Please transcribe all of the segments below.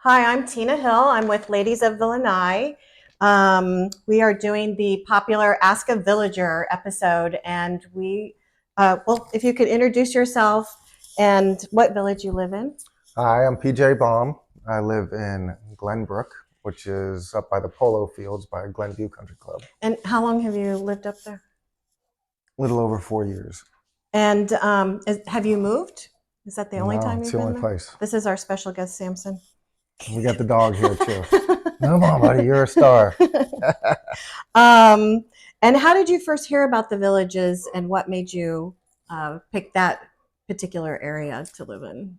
Hi, I'm Tina Hill. I'm with Ladies of the Lanai. We are doing the popular Ask a Villager episode, and if you could introduce yourself and what village you live in. Hi, I'm PJ Baum. I live in Glenbrook, which is up by the polo fields by Glenview Country Club. And how long have you lived up there? A little over 4 years. And have you moved? Is that the only No, time it's you've the been only there? place. This is our special guest, Samson. We got the dog here too. Come on, buddy, you're a star. And how did you first hear about the villages, and what made you pick that particular area to live in?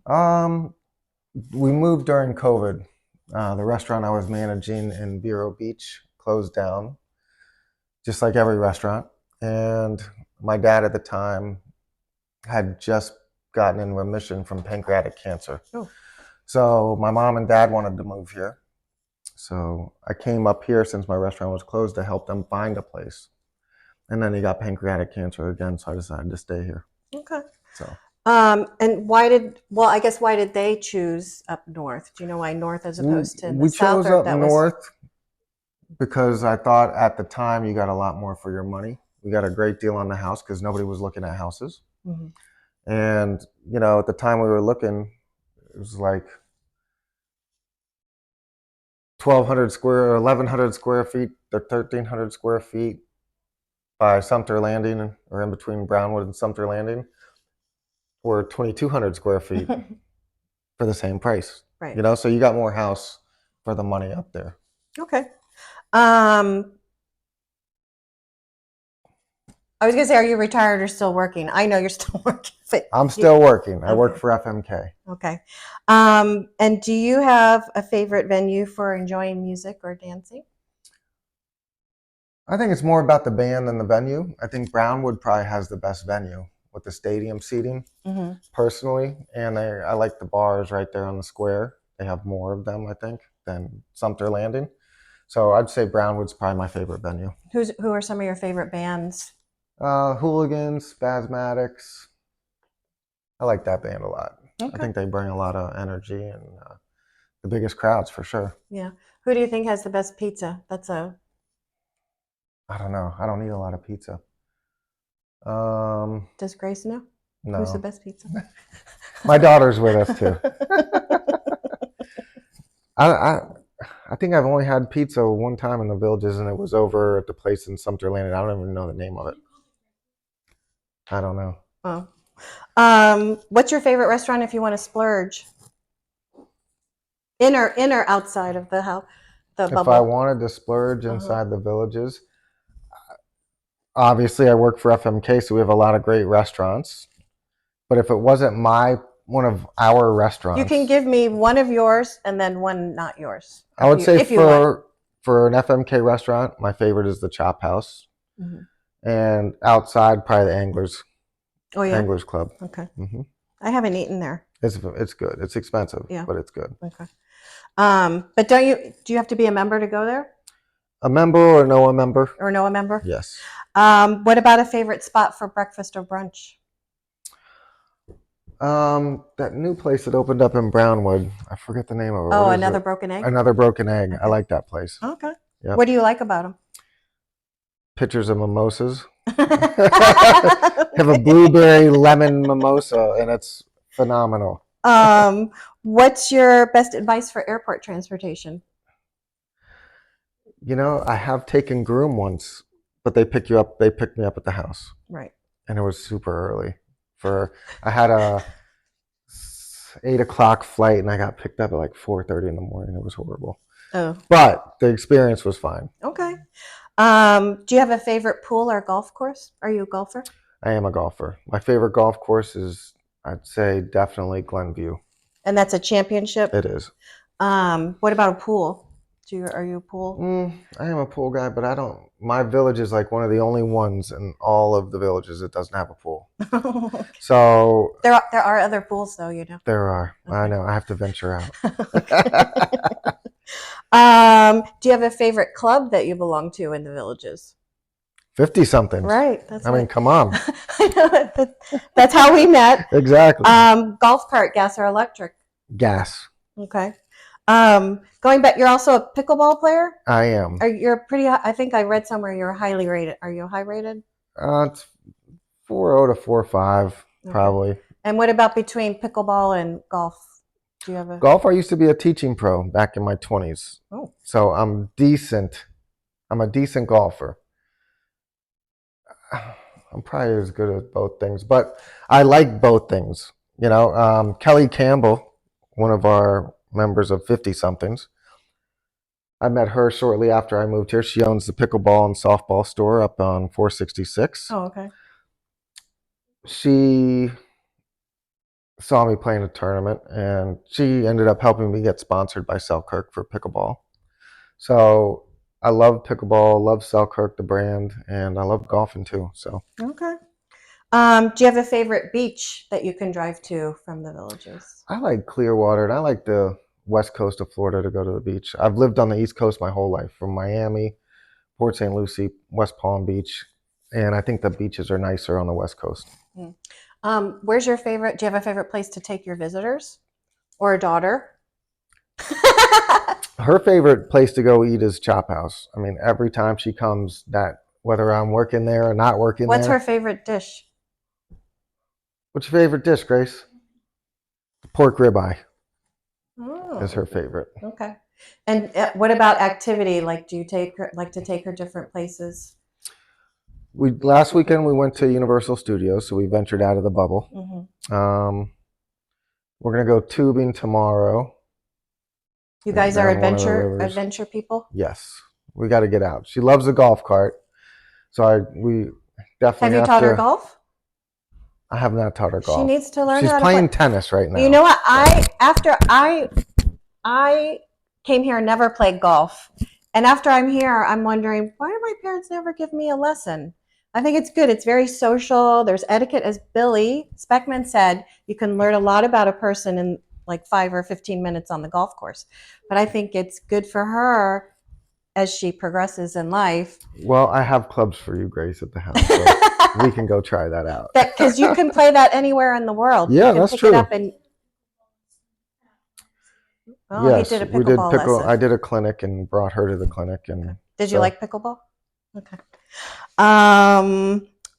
We moved during COVID. The restaurant I was managing in Vero Beach closed down, just like every restaurant. And my dad at the time had just gotten in remission from pancreatic cancer. Oh. So my mom and dad wanted to move here. So I came up here since my restaurant was closed to help them find a place. And then he got pancreatic cancer again, so I decided to stay here. Okay. So. And why did they choose up north? Do you know why north as opposed to the south? We chose up north because I thought at the time you got a lot more for your money. We got a great deal on the house because nobody was looking at houses. Mm-hmm. And, at the time we were looking, it was like 1,200 square or 1,100 square feet or 1,300 square feet by Sumter Landing, or in between Brownwood and Sumter Landing, or 2,200 square feet for the same price. Right. So you got more house for the money up there. Okay. I was going to say, are you retired or still working? I know you're still working. But I'm still working. I work for FMK. Okay. And do you have a favorite venue for enjoying music or dancing? I think it's more about the band than the venue. I think Brownwood probably has the best venue with the stadium seating, personally. And I like the bars right there on the square. They have more of them, I think, than Sumter Landing. So I'd say Brownwood's probably my favorite venue. Who are some of your favorite bands? Hooligans, Spasmatics. I like that band a lot. Okay. I think they bring a lot of energy and the biggest crowds for sure. Yeah. Who do you think has the best pizza? I don't know. I don't eat a lot of pizza. Does Grace know? No. Who's the best pizza? My daughter's with us too. I think I've only had pizza one time in the Villages, and it was over at the place in Sumter Landing. I don't even know the name of it. I don't know. Oh. What's your favorite restaurant if you want to splurge? In or outside of the house? The bubble? If I wanted to splurge inside the Villages, obviously I work for FMK, so we have a lot of great restaurants. But if it wasn't one of our restaurants, you can give me one of yours and then one not yours. I would say for an FMK restaurant, my favorite is the Chop House. Mm-hmm. And outside, probably the Anglers. Oh, yeah. Anglers Club. Okay. Mm-hmm. I haven't eaten there. It's good. It's expensive, but it's good. Okay. But do you have to be a member to go there? A member or know a member? Or know a member? Yes. What about a favorite spot for breakfast or brunch? That new place that opened up in Brownwood. I forget the name of it. Oh, Another Broken Egg? Another Broken Egg. Okay. I like that place. Okay. Yep. What do you like about them? Pictures of mimosas. Have a blueberry lemon mimosa, and it's phenomenal. What's your best advice for airport transportation? I have taken Groom once, but they picked me up at the house. Right. And it was super early. I had a 8:00 flight, and I got picked up at like 4:30 in the morning. It was horrible. Oh. But the experience was fine. Okay. Do you have a favorite pool or golf course? Are you a golfer? I am a golfer. My favorite golf course is, I'd say, definitely Glenview. And that's a championship? It is. What about a pool? Are you a pool? I am a pool guy, but I don't. My village is like one of the only ones in all of the villages that doesn't have a pool. Okay. So there are other pools, though. There are. Okay. I know. I have to venture out. Do you have a favorite club that you belong to in the villages? 50-somethings. Right. I mean, come on. I know. That's how we met. Exactly. Golf cart, gas or electric? Gas. Okay. Going back, you're also a pickleball player? I am. You're pretty, I think I read somewhere you're highly rated. Are you high rated? It's 4.0 to 4.5, Okay. probably. And what about between pickleball and golf? Do you have a Golf? I used to be a teaching pro back in my 20s. Oh, So I'm decent. I'm a decent golfer. I'm probably as good at both things, but I like both things. Kelly Campbell, one of our members of 50 somethings, I met her shortly after I moved here. She owns the pickleball and softball store up on 466. oh, okay. She saw me playing a tournament and she ended up helping me get sponsored by Selkirk for pickleball. So I love pickleball, love Selkirk, the brand, and I love golfing too. So Okay. Do you have a favorite beach that you can drive to from the Villages? I like Clearwater and I like the west coast of Florida to go to the beach. I've lived on the East Coast my whole life, from Miami, Port St. Lucie, West Palm Beach, and I think the beaches are nicer on the West Coast. Where's your favorite? Do you have a favorite place to take your visitors or a daughter? Her favorite place to go eat is Chop House. I mean, every time she comes, that whether I'm working there or not working What's there. her favorite dish? What's your favorite dish, Grace? Pork ribeye Oh, is her favorite. okay. And what about activity? Like, do you like to take her different places? Last weekend we went to Universal Studios, so we ventured out of the bubble. Mm-hmm. We're gonna go tubing tomorrow. You guys are down one of the rivers. adventure people? Yes, we got to get out. She loves the golf cart, so we definitely Have you taught her golf? I have not taught her golf. She needs to learn. She's how to playing play tennis right now. You know what? After I came here and never played golf, and after I'm here, I'm wondering, why do my parents never give me a lesson? I think it's good. It's very social. There's etiquette, as Billy Speckman said. You can learn a lot about a person in like 5 or 15 minutes on the golf course. But I think it's good for her as she progresses in life. Well, I have clubs for you, Grace, at the house, so we can go try that out. Because you can play that anywhere in the world. Yeah, you can that's pick true. It up and oh, yes, he did a we did pickleball lesson. I did a clinic and brought her to the clinic. And did you like pickleball? Okay.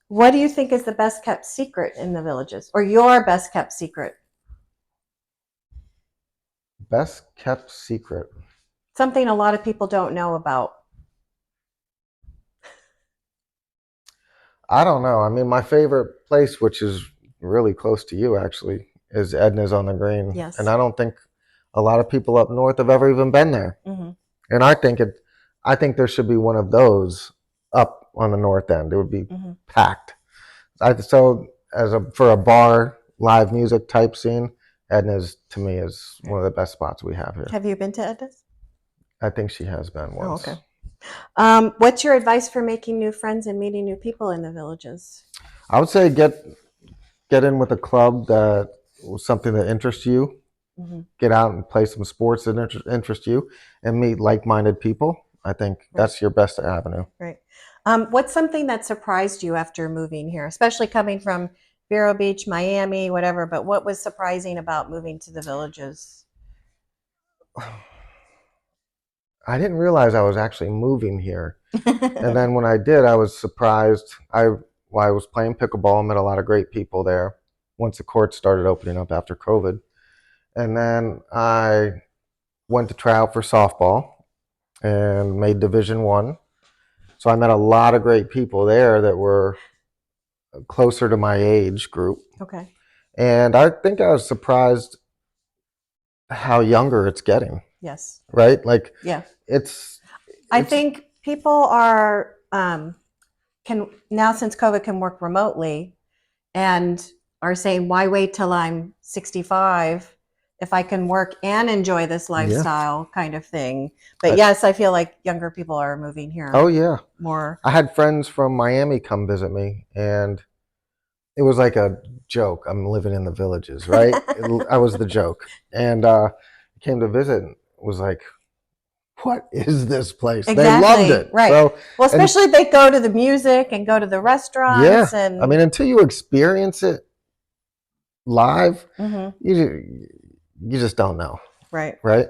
What do you think is the best kept secret in the Villages, or your best kept secret? Best kept secret. Something a lot of people don't know about. I don't know. I mean, my favorite place, which is really close to you actually, is Edna's on the Green. Yes. And I don't think a lot of people up north have ever even been there. Mm-hmm. And I think there should be one of those up on the north end. It would be packed. So for a bar, live music type scene, Edna's to me is one of the best spots we have here. Have you been to Edna's? I think she has been once. Oh, okay. What's your advice for making new friends and meeting new people in the Villages? I would say get in with a club that was something that interests you. Mm-hmm. Get out and play some sports that interest you and meet like-minded people. I think that's your best avenue. Right. What's something that surprised you after moving here, especially coming from Vero Beach, Miami, whatever, but what was surprising about moving to the Villages? I didn't realize I was actually moving here. And then when I did, I was surprised. I was playing pickleball, met a lot of great people there once the courts started opening up after COVID. And then I went to try out for softball and made Division I. So I met a lot of great people there that were closer to my age group. Okay. And I think I was surprised how younger it's getting. Yes. Right? Like, yeah. I think people are can now, since COVID, can work remotely and are saying, why wait till I'm 65 if I can work and enjoy this lifestyle kind of thing. But yes, I feel like younger people are moving here. Oh yeah. More. I had friends from Miami come visit me and it was like a joke. I'm living in the Villages, right? I was the joke. And came to visit and was like, what is this place? Exactly. They loved it. Right. So, well, especially they go to the music and go to the restaurants. Yeah. And I mean, until you experience it live, you just don't know. Right. Right.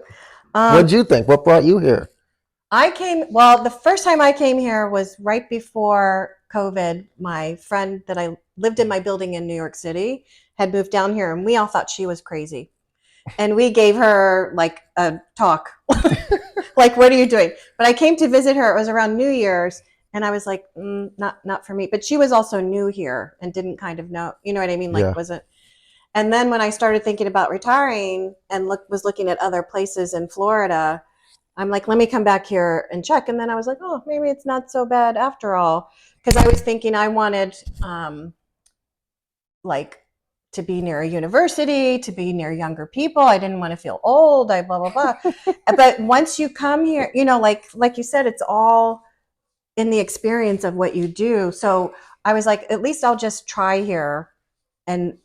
What'd you think? What brought you here? Well, the first time I came here was right before COVID. My friend that I lived in my building in New York City had moved down here, and we all thought she was crazy. And we gave her like a talk, like, what are you doing? But I came to visit her. It was around New Year's, and I was like, not for me. But she was also new here and didn't kind of know, you know what I mean? Like, Yeah. wasn't. And then when I started thinking about retiring and was looking at other places in Florida, I'm like, let me come back here and check. And then I was like, oh, maybe it's not so bad after all. Because I was thinking I wanted like to be near a university, to be near younger people. I didn't want to feel old. I blah blah blah. But once you come here, you know, like you said, it's all in the experience of what you do. So I was like, at least I'll just try here, and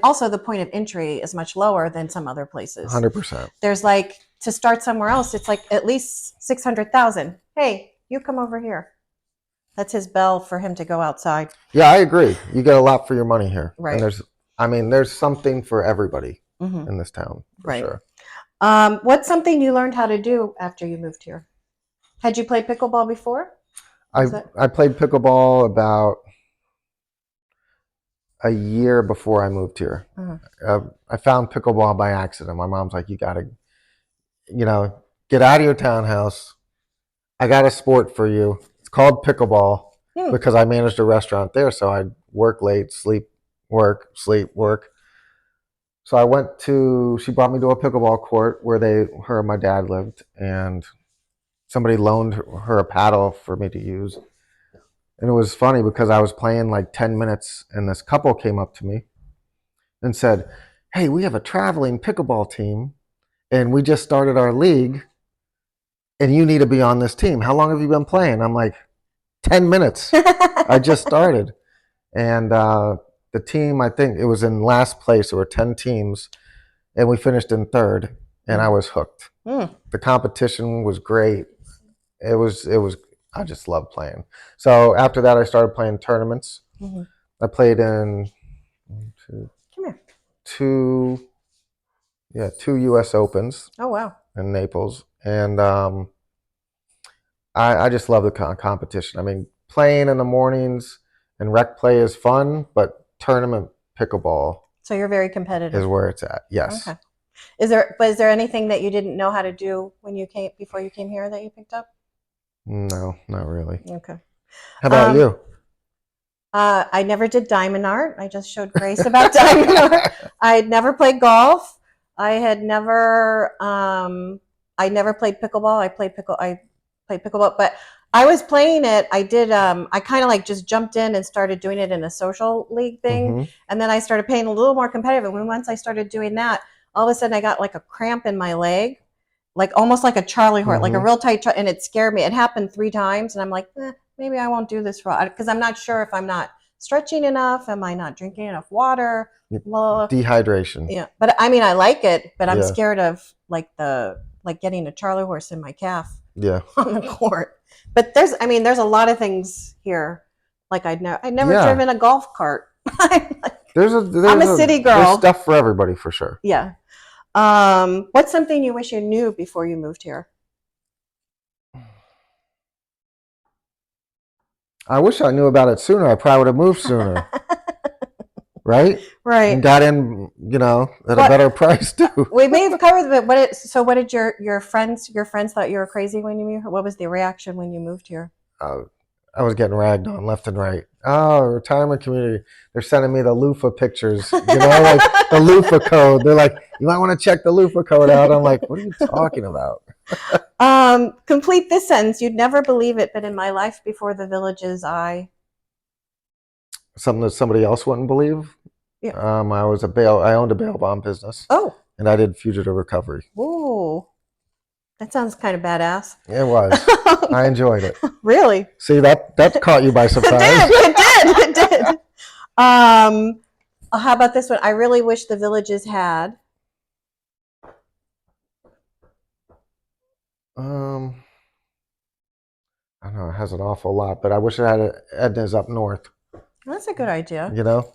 also the point of entry is much lower than some other places. 100%. There's like, to start somewhere else, it's like at least 600,000. Hey, you come over here. That's his bell for him to go outside. Yeah, I agree. You get a lot for your money here. Right. And there's something for everybody in this town, for Right. sure. What's something you learned how to do after you moved here? Had you played pickleball before? I played pickleball about a year before I moved here. I found pickleball by accident. My mom's like, you got to, get out of your townhouse. I got a sport for you. It's called pickleball because I managed a restaurant there. So I'd work late, sleep, work, sleep, work. So she brought me to a pickleball court where her and my dad lived, and somebody loaned her a paddle for me to use. And it was funny because I was playing like 10 minutes and this couple came up to me and said, hey, we have a traveling pickleball team and we just started our league and you need to be on this team. How long have you been playing? I'm like, 10 minutes. I just started. And the team, I think it was in last place. There were 10 teams and we finished in third and I was hooked. The competition was great. It was I just love playing. So after that, I started playing tournaments. I played in two U.S. Opens. Oh, wow. In Naples. And I just love the competition. I mean, playing in the mornings and rec play is fun, but tournament pickleball. So you're very competitive. Is where it's at. Yes. Okay. Is there anything that you didn't know how to do before you came here that you picked up? No, not really. Okay. How about you? I never did diamond art. I just showed Grace about diamond art. I had never played golf. I never played pickleball. I played pickleball, but I was playing it. I did. I kind of like just jumped in and started doing it in a social league thing, and then I started playing a little more competitive. And once I started doing that, all of a sudden I got like a cramp in my leg, like almost like a Charlie horse, like a real tight, and it scared me. It happened 3 times, and I'm like, maybe I won't do this because I'm not sure if I'm not stretching enough. Am I not drinking enough water? Dehydration. Yeah, but I mean, I like it, but I'm scared of like getting a Charlie horse in my calf. Yeah. On the court. But there's a lot of things here. Like I'd never driven a golf cart. I'm a city girl. There's stuff for everybody for sure. Yeah. What's something you wish you knew before you moved here? I wish I knew about it sooner. I probably would have moved sooner. Right? Right. And got in, at a better price too. We may have covered it, but what did your friends thought you were crazy when you moved? What was the reaction when you moved here? I was getting ragged on left and right. Oh, retirement community. They're sending me the loofah pictures, like the loofah code. They're like, you might want to check the loofah code out. I'm like, what are you talking about? Complete this sentence. You'd never believe it, but in my life before the Villages, something that somebody else wouldn't believe. Yeah. I owned a bail bond business. Oh. And I did fugitive recovery. Ooh. That sounds kind of badass. It was. I enjoyed it. Really? See, that caught you by surprise. It did. How about this one? I really wish the Villages had. I don't know. It has an awful lot, but I wish it had Edna's up north. That's a good idea.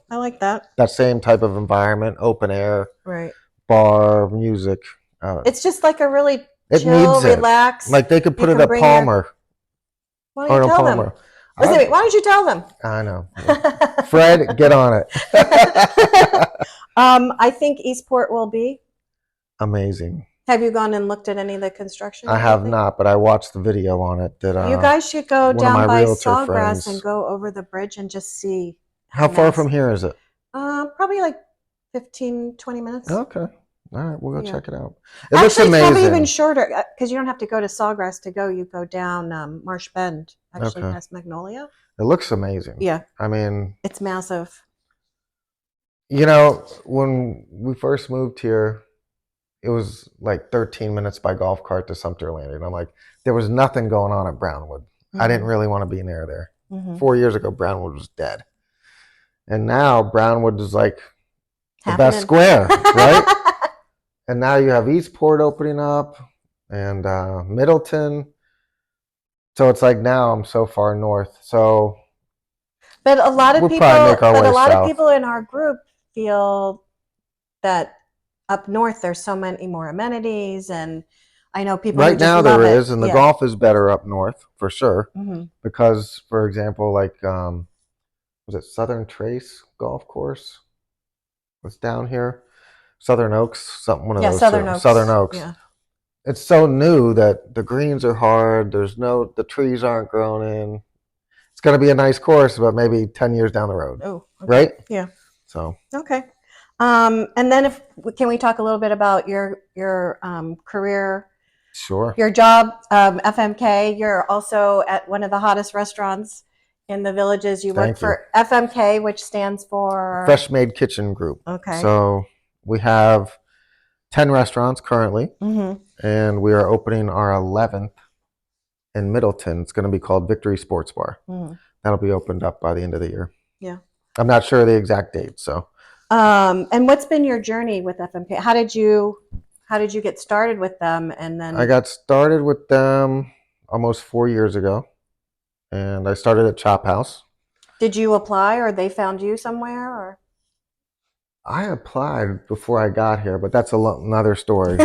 I like that. That same type of environment, open air, right? Bar, music. It's just like a really It chill, needs it. relax. Like they could put it at Palmer. Why don't you tell them? Palmer. Why don't you tell them? I know. Fred, get on it. I think Eastport will be amazing. Have you gone and looked at any of the construction? I have not, but I watched the video on it. That you guys should go down by Sawgrass friends. and go over the bridge and just see. How far from here is it? Probably like 15, 20 minutes. Okay. All right, we'll go check it out. It looks amazing. It's probably even shorter because you don't have to go to Sawgrass to go. You go down Marsh Bend, actually past Magnolia. It looks amazing. Yeah. I mean, it's massive. You know, when we first moved here, it was like 13 minutes by golf cart to Sumter Landing. I'm like, there was nothing going on at Brownwood. I didn't really want to be near there. 4 years ago, Brownwood was dead. And now Brownwood is like the best square, right? And now you have Eastport opening up and Middleton. So it's like now I'm so far north. So, but a lot of people in our group feel that up north there's so many more amenities, and I know people right now there is, and the golf is better up north for sure. Because, for example, like was it Southern Trace Golf Course? Was down here. Southern Oaks, one of those. Southern Oaks. Yeah. It's so new that the greens are hard. The trees aren't grown in. It's going to be a nice course, but maybe 10 years down the road. Oh, okay. Right? Yeah. So. Okay. And then can we talk a little bit about your career? Sure. Your job, FMK. You're also at one of the hottest restaurants in the Villages. You work for FMK, which stands for Fresh Made Kitchen Group. Okay. So we have 10 restaurants currently, and we are opening our 11th in Middleton. It's going to be called Victory Sports Bar. That'll be opened up by the end of the year. Yeah. I'm not sure the exact date. So. And what's been your journey with FMK? How did you get started with them? And then I got started with them almost 4 years ago, and I started at Chop House. Did you apply, or they found you somewhere, or? I applied before I got here, but that's another story.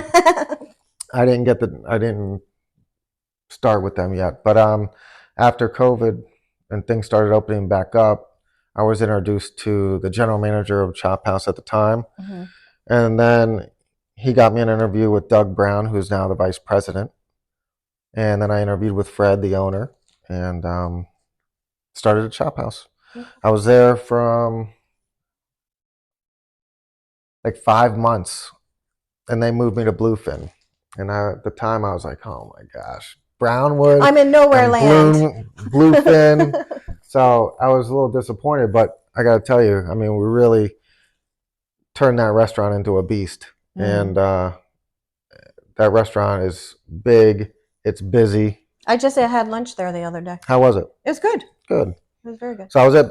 I didn't start with them yet, but after COVID and things started opening back up, I was introduced to the general manager of Chop House at the time, and then he got me an interview with Doug Brown, who's now the vice president, and then I interviewed with Fred, the owner, and started at Chop House. I was there from like 5 months, and they moved me to Bluefin. And at the time, I was like, "Oh my gosh, Brownwood! I'm in nowhere land." Bluefin. So I was a little disappointed, but I got to tell you, I mean, we really turned that restaurant into a beast, and that restaurant is big. It's busy. I just had lunch there the other day. How was it? It was good. Good. It was very good. So I was at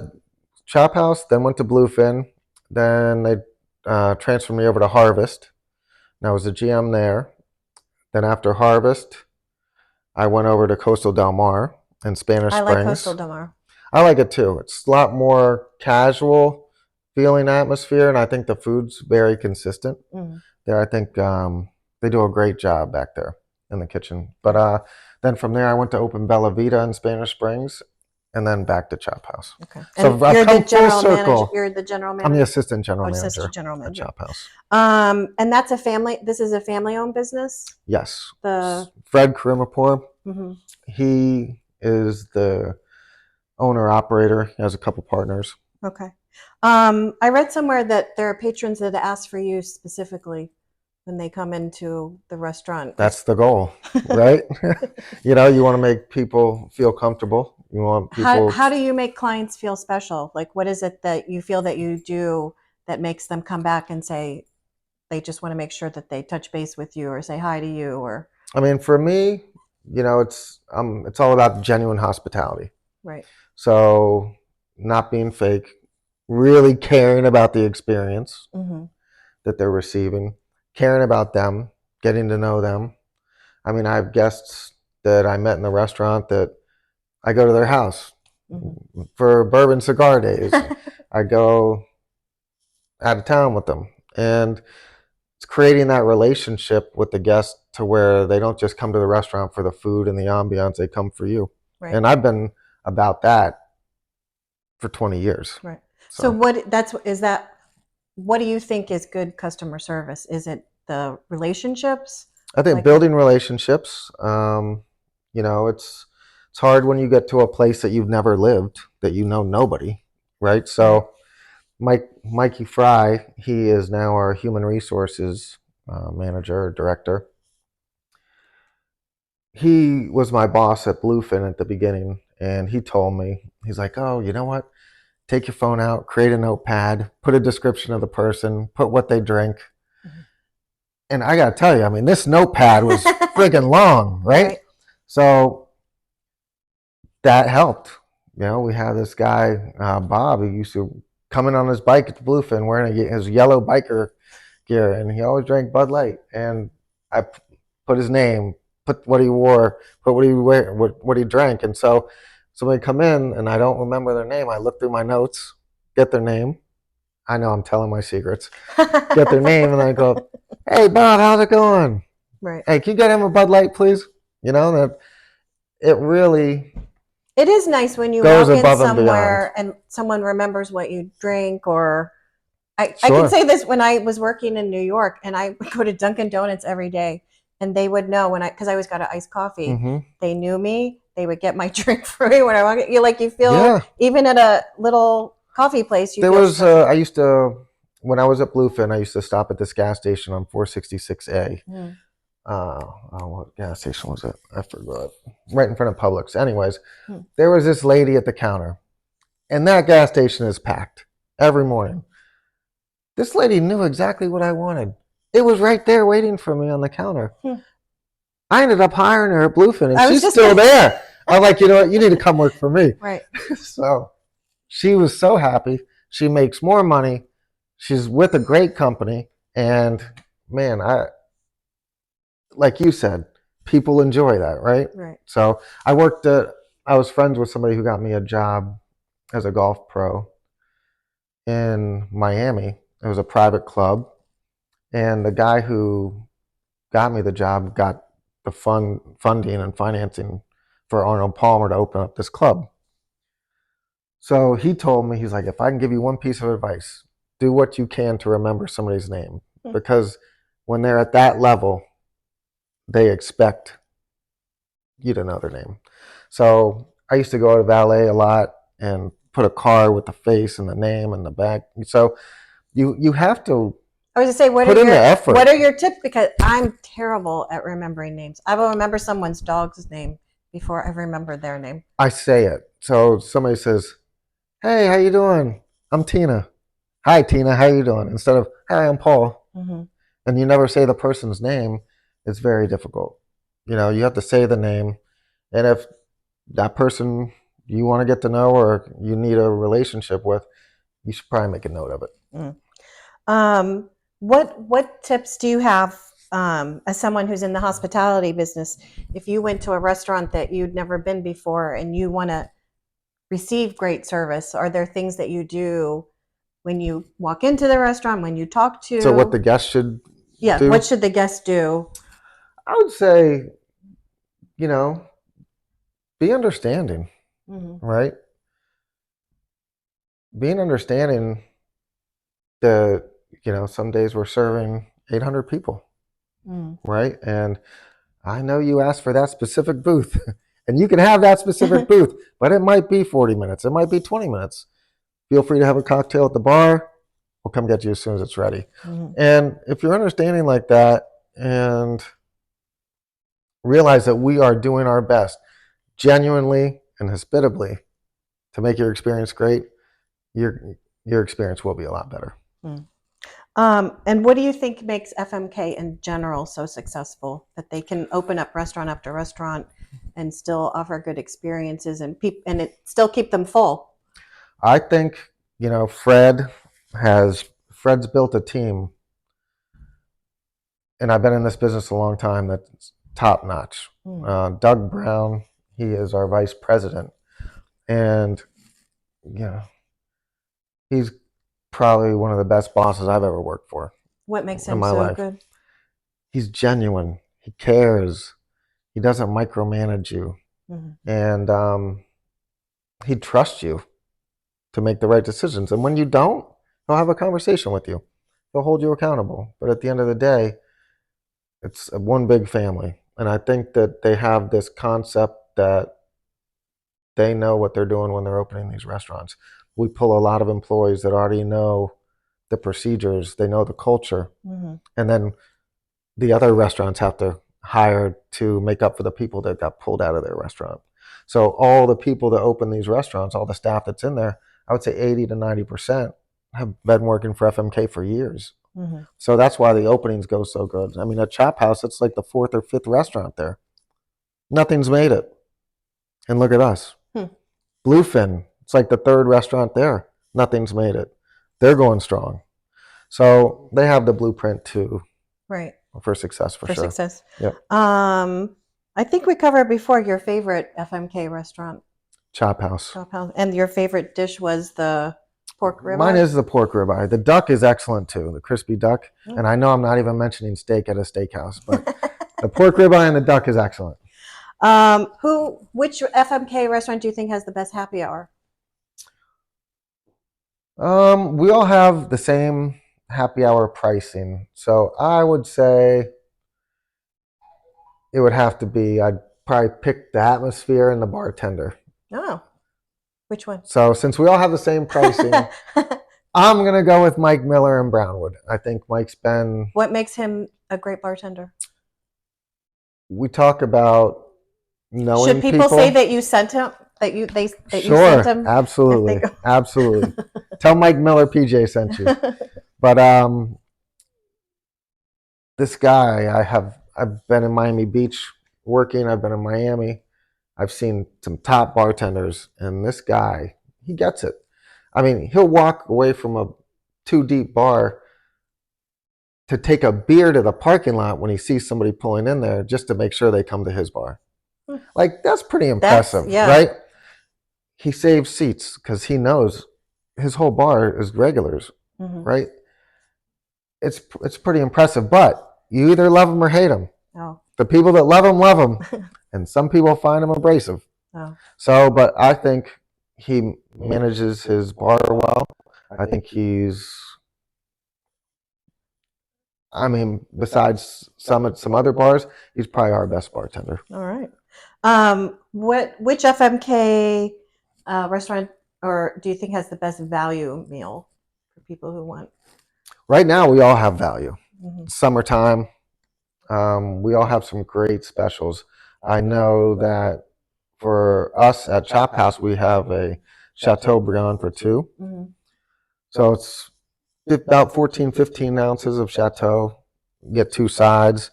Chop House, then went to Bluefin, then they transferred me over to Harvest, and I was the GM there. Then after Harvest, I went over to Coastal Del Mar and Spanish Springs. I like Coastal Del Mar. I like it too. It's a lot more casual feeling atmosphere, and I think the food's very consistent there. I think they do a great job back there in the kitchen. But then from there, I went to open Bella Vita in Spanish Springs, and then back to Chop House. Okay. So and you're the general manager. You're the general manager. I'm the assistant general manager. Assistant general manager at Chop House. And that's a family. This is a family-owned business. Yes. Fred Karimapur. He is the owner operator. He has a couple partners. Okay. I read somewhere that there are patrons that ask for you specifically when they come into the restaurant. That's the goal, right? You want to make people feel comfortable. You want people. How do you make clients feel special? Like, what is it that you feel that you do that makes them come back and say they just want to make sure that they touch base with you or say hi to you? Or I mean, for me, it's all about genuine hospitality. Right. So not being fake, really caring about the experience that they're receiving, caring about them, getting to know them. I mean, I have guests that I met in the restaurant that I go to their house for bourbon cigar days. I go out of town with them. And it's creating that relationship with the guest to where they don't just come to the restaurant for the food and the ambiance, they come for you. Right. And I've been about that for 20 years. Right. So So what do you think is good customer service? Is it the relationships? I think Like building relationships, it's hard when you get to a place that you've never lived, that you know nobody, right? So Mikey Fry, he is now our human resources manager or director. He was my boss at Bluefin at the beginning, and he told me, he's like, oh, you know what? Take your phone out, create a notepad, put a description of the person, put what they drink. Mhm. And I got to tell you, I mean, this notepad was friggin' long, right? So that helped. We had this guy, Bob, who used to come in on his bike at the Bluefin wearing his yellow biker gear, and he always drank Bud Light. And I put his name, put what he wore, put what he wear, what he drank. And so somebody come in and I don't remember their name. I look through my notes, get their name. I know I'm telling my secrets. Get their name, and I go, "Hey, Bob, how's it going? Right. Hey, can you get him a Bud Light, please?" That it really It is nice when you goes walk in above and beyond. somewhere and someone remembers what you drink, or I Sure. can say this when I was working in New York and I would go to Dunkin' Donuts every day, and they would know because I always got an iced coffee. Mm-hmm. They knew me. They would get my drink for me when I walk in. You feel Yeah. even at a little coffee place. There was I used to, when I was at Bluefin, I used to stop at this gas station on 466A. What gas station was it? I forgot. Right in front of Publix. Anyways, there was this lady at the counter, and that gas station is packed every morning. This lady knew exactly what I wanted. It was right there waiting for me on the counter. I ended up hiring her at Bluefin, and she's still there. I'm like, you know what? You need to come work for me. Right. So she was so happy. She makes more money. She's with a great company. And man, like you said, people enjoy that, right? Right. So I was friends with somebody who got me a job as a golf pro in Miami. It was a private club. And the guy who got me the job got the funding and financing for Arnold Palmer to open up this club. So he told me, he's like, if I can give you one piece of advice, do what you can to remember somebody's name. Because when they're at that level, they expect you to know their name. So I used to go to valet a lot and put a car with the face and the name and the back. So you have to I was to say, put in the effort. What are your tips? Because I'm terrible at remembering names. I will remember someone's dog's name before I remember their name. I say it. So somebody says, "Hey, how you doing? I'm Tina." "Hi, Tina. How you doing?" Instead of, "Hi, I'm Paul." Mm-hmm. And you never say the person's name. It's very difficult. You have to say the name. And if that person you want to get to know or you need a relationship with, you should probably make a note of it. Mm. What tips do you have as someone who's in the hospitality business? If you went to a restaurant that you'd never been before and you want to receive great service, are there things that you do when you walk into the restaurant, when you talk to? So what the guest should do? What should the guest do? I would say, be understanding, right? Being understanding that, some days we're serving 800 people, right? And I know you asked for that specific booth, and you can have that specific booth, but it might be 40 minutes. It might be 20 minutes. Feel free to have a cocktail at the bar. We'll come get you as soon as it's ready. And if you're understanding like that and realize that we are doing our best, genuinely and hospitably, to make your experience great, your experience will be a lot better. And what do you think makes FMK in general so successful, that they can open up restaurant after restaurant and still offer good experiences and it still keep them full? I think, Fred's built a team, and I've been in this business a long time, that's top notch. Doug Brown, he is our vice president, and he's probably one of the best bosses I've ever worked for. What makes in him my so life. good? He's genuine. He cares. He doesn't micromanage you. And he trusts you to make the right decisions. And when you don't, he'll have a conversation with you. He'll hold you accountable. But at the end of the day, it's one big family. And I think that they have this concept that they know what they're doing when they're opening these restaurants. We pull a lot of employees that already know the procedures, they know the culture. And then the other restaurants have to hire to make up for the people that got pulled out of their restaurant. So all the people that open these restaurants, all the staff that's in there, I would say 80 to 90% have been working for FMK for years. So that's why the openings go so good. I mean, at Chop House, it's like the fourth or fifth restaurant there. Nothing's made it. And look at us. Bluefin, it's like the third restaurant there. Nothing's made it. They're going strong. So they have the blueprint too. Right. For success, for sure. Success. Yep. I think we covered before your favorite FMK restaurant. Chop House. Chop House. And your favorite dish was the pork ribeye? Mine is the pork ribeye. The duck is excellent too, the crispy duck. And I know I'm not even mentioning steak at a steakhouse, but the pork ribeye and the duck is excellent. Which FMK restaurant do you think has the best happy hour? We all have the same happy hour pricing. So I would say it would have to be, I'd probably pick the atmosphere and the bartender. Oh, which one? So since we all have the same pricing, I'm going to go with Mike Miller and Brownwood. I think Mike's been... What makes him a great bartender? We talk about knowing Should people say that you sent him? That you sent him? Absolutely. Absolutely. Tell Mike Miller PJ sent you. But this guy, I've been in Miami Beach working. I've been in Miami. I've seen some top bartenders, and this guy, he gets it. I mean, he'll walk away from a 2-deep bar to take a beer to the parking lot when he sees somebody pulling in there just to make sure they come to his bar. Like, that's pretty impressive, right? He saves seats because he knows his whole bar is regulars, right? It's pretty impressive, but you either love him or hate him. Oh. The people that love him, and some people find him abrasive. Oh. So, but I think he manages his bar well. I think besides some other bars, he's probably our best bartender. All right. Which FMK restaurant or do you think has the best value meal for people who want? Right now, we all have value. Summertime, we all have some great specials. I know that for us at Chop House, we have a Chateaubriand for two. So it's about 14, 15 ounces of Chateau. Get two sides.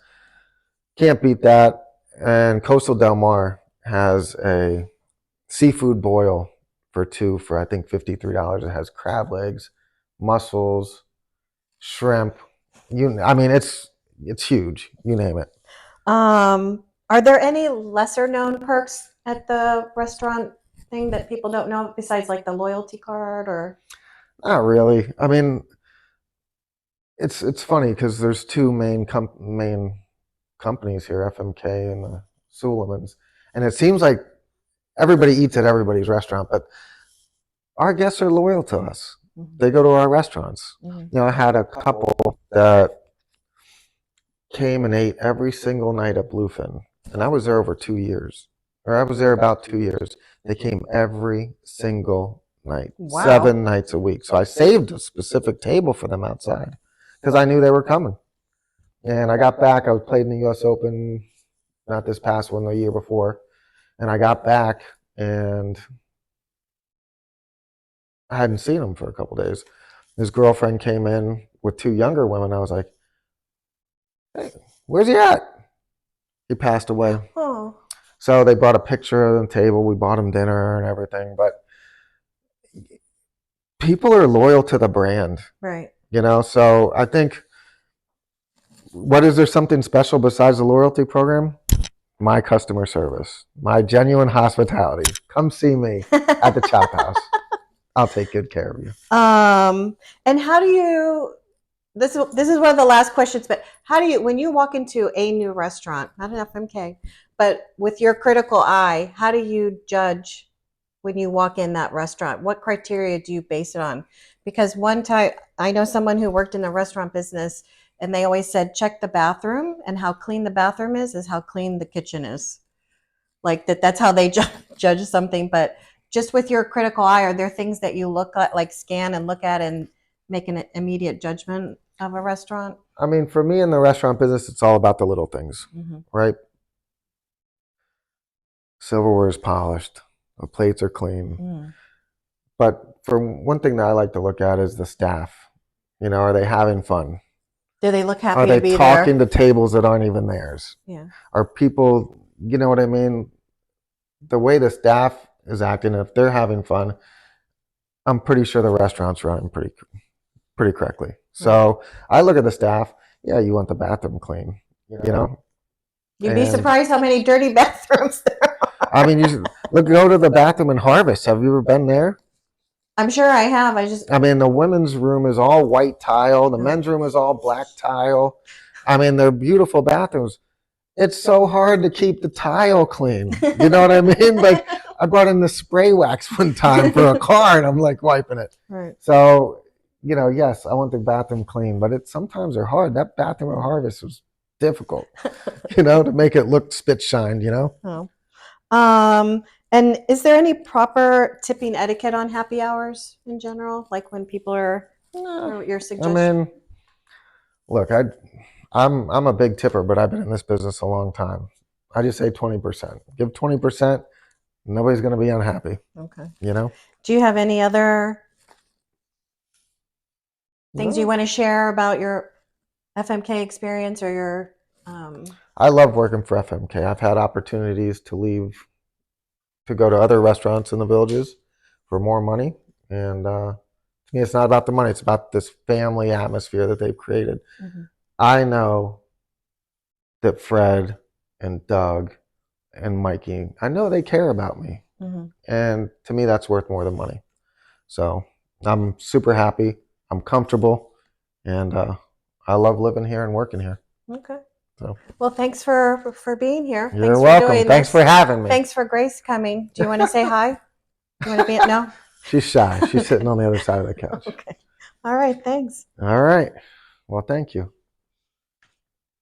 Can't beat that. And Coastal Del Mar has a seafood boil for two for, I think, $53. It has crab legs, mussels, shrimp. It's huge. You name it. Are there any lesser known perks at the restaurant thing that people don't know besides like the loyalty card or? Not really. I mean, it's funny because there's two main companies here, FMK and the Suleimans, and it seems like everybody eats at everybody's restaurant, but our guests are loyal to us. They go to our restaurants. I had a couple that came and ate every single night at Bluefin, and I was there over 2 years, or I was there about 2 years. They came every single night, 7 nights a week. So I saved a specific table for them outside because I knew they were coming. And I got back. I played in the U.S. Open, not this past one, the year before. And I got back, and I hadn't seen him for a couple days. His girlfriend came in with 2 younger women. I was like, "Hey, where's he at?" He passed away. Oh. So they brought a picture of the table. We bought him dinner and everything. But people are loyal to the brand. Right. So I think, is there something special besides the loyalty program? My customer service, my genuine hospitality. Come see me at the Chop House. I'll take good care of you. And how do you this is one of the last questions, but how do you, when you walk into a new restaurant, not an FMK, but with your critical eye, how do you judge when you walk in that restaurant? What criteria do you base it on? Because one time I know someone who worked in the restaurant business, and they always said check the bathroom, and how clean the bathroom is how clean the kitchen is. Like that's how they judge something. But just with your critical eye, are there things that you look at, like scan and look at, and make an immediate judgment of a restaurant? I mean, for me in the restaurant business, it's all about the little things, right? Silverware is polished, the plates are clean. But for one thing that I like to look at is the staff. You know, are they having fun? Do they look Are happy they to be talking there? to tables that aren't even theirs? Yeah. Are people, you know what I mean? The way the staff is acting, if they're having fun, I'm pretty sure the restaurant's running pretty correctly. So I look at the staff. Yeah, you want the bathroom clean, you know. You'd be And surprised how many dirty bathrooms there are. I mean, you should look. Go to the bathroom in Harvest. Have you ever been there? I'm sure I have. I mean, the women's room is all white tile. The men's room is all black tile. I mean, they're beautiful bathrooms. It's so hard to keep the tile clean. You know what I mean? Like, I brought in the spray wax one time for a car, and I'm like wiping it. Right. So, you know, yes, I want the bathroom clean, but it sometimes they're hard. That bathroom at Harvest was difficult, you know, to make it look spit shined, you know? Oh. And is there any proper tipping etiquette on happy hours in general? Like when people are, or your I suggestion? mean, look, I'm a big tipper, but I've been in this business a long time. I just say 20%. Give 20%, nobody's going to be unhappy, Okay. you know? Do you have any other things you No. want to share about your FMK experience or your, I love working for FMK. I've had opportunities to leave to go to other restaurants in the villages for more money. And to me, it's not about the money. It's about this family atmosphere that they've created. I know that Fred and Doug and Mikey, I know they care about me. And to me, that's worth more than money. So I'm super happy. I'm comfortable. And I love living here and working here. Okay. So Well, thanks for being here. you're Thanks for welcome. doing Thanks this. for having me. Thanks for Grace coming. Do you want to say hi? You want to be no? She's shy. She's sitting on the other side of the couch. Okay. All right. Thanks. All right. Well, thank you.